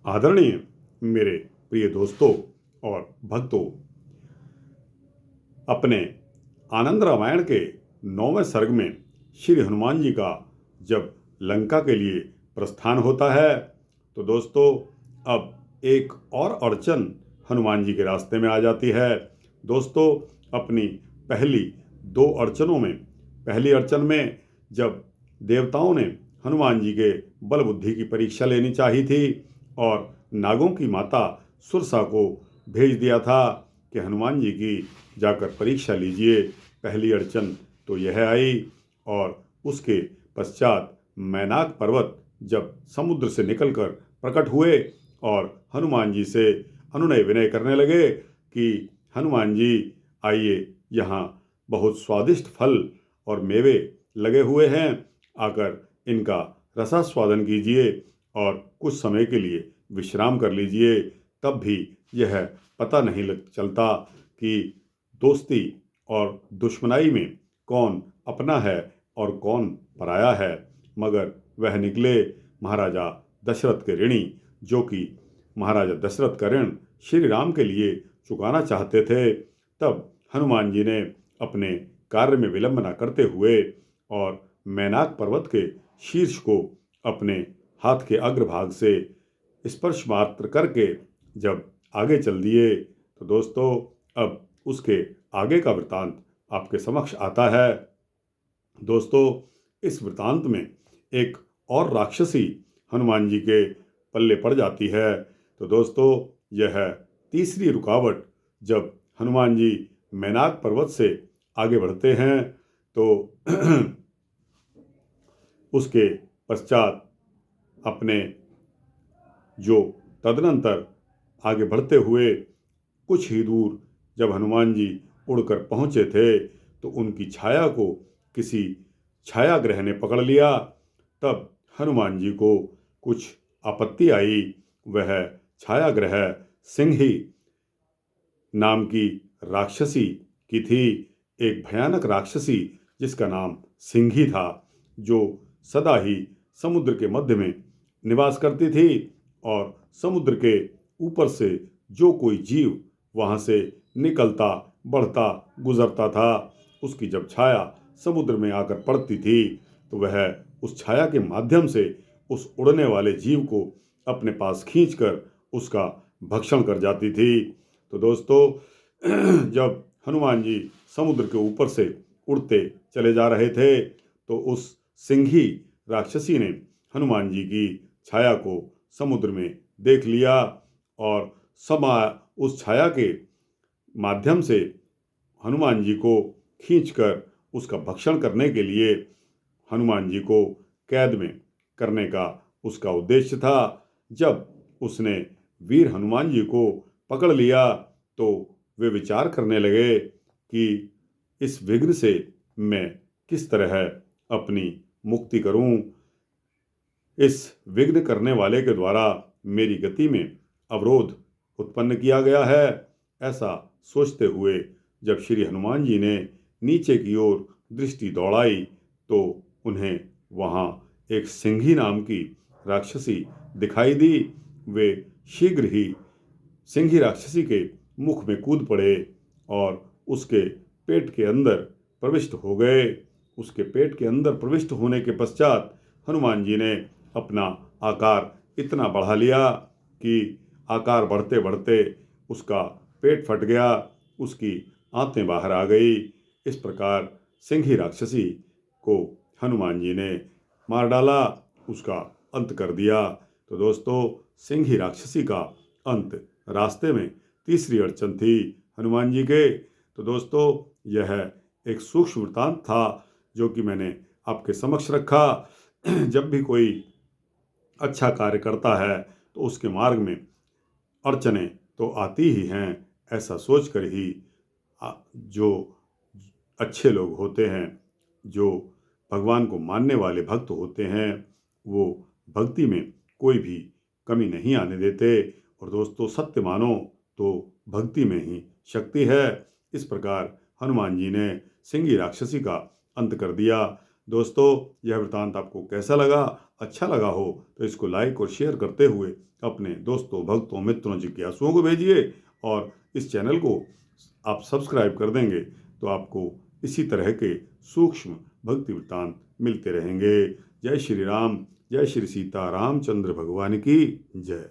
आदरणीय मेरे प्रिय दोस्तों और भक्तों, अपने आनंद रामायण के 9वें सर्ग में श्री हनुमान जी का जब लंका के लिए प्रस्थान होता है तो दोस्तों अब एक और अड़चन हनुमान जी के रास्ते में आ जाती है। दोस्तों, अपनी पहली दो अड़चनों में पहली अड़चन में जब देवताओं ने हनुमान जी के बल बुद्धि की परीक्षा लेनी चाहिए थी और नागों की माता सुरसा को भेज दिया था कि हनुमान जी की जाकर परीक्षा लीजिए। पहली अड़चन तो यह आई और उसके पश्चात मैनाक पर्वत जब समुद्र से निकलकर प्रकट हुए और हनुमान जी से अनुनय विनय करने लगे कि हनुमान जी आइए, यहाँ बहुत स्वादिष्ट फल और मेवे लगे हुए हैं, आकर इनका रसास्वादन कीजिए और कुछ समय के लिए विश्राम कर लीजिए। तब भी यह पता नहीं चलता कि दोस्ती और दुश्मनाई में कौन अपना है और कौन पराया है, मगर वह निकले महाराजा दशरथ के ऋणी, जो कि महाराजा दशरथ का ऋण श्री राम के लिए चुकाना चाहते थे। तब हनुमान जी ने अपने कार्य में विलंब न करते हुए और मैनाक पर्वत के शीर्ष को अपने हाथ के अग्रभाग से स्पर्श मात्र करके जब आगे चल दिए तो दोस्तों अब उसके आगे का वृतांत आपके समक्ष आता है। दोस्तों, इस वृतांत में एक और राक्षसी हनुमान जी के पल्ले पड़ जाती है। तो दोस्तों, यह तीसरी रुकावट जब हनुमान जी मैनाक पर्वत से आगे बढ़ते हैं तो उसके पश्चात अपने जो तदनंतर आगे बढ़ते हुए कुछ ही दूर जब हनुमान जी उड़कर पहुँचे थे तो उनकी छाया को किसी छायाग्रह ने पकड़ लिया। तब हनुमान जी को कुछ आपत्ति आई। वह छायाग्रह सिंही नाम की राक्षसी की थी, एक भयानक राक्षसी जिसका नाम सिंही था, जो सदा ही समुद्र के मध्य में निवास करती थी और समुद्र के ऊपर से जो कोई जीव वहाँ से निकलता बढ़ता गुजरता था, उसकी जब छाया समुद्र में आकर पड़ती थी तो वह उस छाया के माध्यम से उस उड़ने वाले जीव को अपने पास खींचकर उसका भक्षण कर जाती थी। तो दोस्तों, जब हनुमान जी समुद्र के ऊपर से उड़ते चले जा रहे थे तो उस सिंही राक्षसी ने हनुमान जी की छाया को समुद्र में देख लिया और उस छाया के माध्यम से हनुमान जी को खींचकर उसका भक्षण करने के लिए हनुमान जी को कैद में करने का उसका उद्देश्य था। जब उसने वीर हनुमान जी को पकड़ लिया तो वे विचार करने लगे कि इस विघ्न से मैं किस तरह अपनी मुक्ति करूं। इस विघ्न करने वाले के द्वारा मेरी गति में अवरोध उत्पन्न किया गया है। ऐसा सोचते हुए जब श्री हनुमान जी ने नीचे की ओर दृष्टि दौड़ाई तो उन्हें वहाँ एक सिंही नाम की राक्षसी दिखाई दी। वे शीघ्र ही सिंही राक्षसी के मुख में कूद पड़े और उसके पेट के अंदर प्रविष्ट हो गए। उसके पेट के अंदर प्रविष्ट होने के पश्चात हनुमान जी ने अपना आकार इतना बढ़ा लिया कि आकार बढ़ते बढ़ते उसका पेट फट गया, उसकी आंतें बाहर आ गई। इस प्रकार सिंही राक्षसी को हनुमान जी ने मार डाला, उसका अंत कर दिया। तो दोस्तों, सिंही राक्षसी का अंत रास्ते में तीसरी अड़चन थी हनुमान जी के। तो दोस्तों, यह एक सूक्ष्म वृत्तांत था जो कि मैंने आपके समक्ष रखा। जब भी कोई अच्छा कार्य करता है तो उसके मार्ग में अड़चनें तो आती ही हैं। ऐसा सोचकर ही जो अच्छे लोग होते हैं, जो भगवान को मानने वाले भक्त होते हैं, वो भक्ति में कोई भी कमी नहीं आने देते। और दोस्तों, सत्य मानो तो भक्ति में ही शक्ति है। इस प्रकार हनुमान जी ने सिंही राक्षसी का अंत कर दिया। दोस्तों, यह वृत्तांत आपको कैसा लगा? अच्छा लगा हो तो इसको लाइक और शेयर करते हुए अपने दोस्तों, भक्तों, मित्रों, जिज्ञासुओं को भेजिए। और इस चैनल को आप सब्सक्राइब कर देंगे तो आपको इसी तरह के सूक्ष्म भक्ति वृत्तांत मिलते रहेंगे। जय श्री राम, जय श्री सीता रामचंद्र भगवान की जय।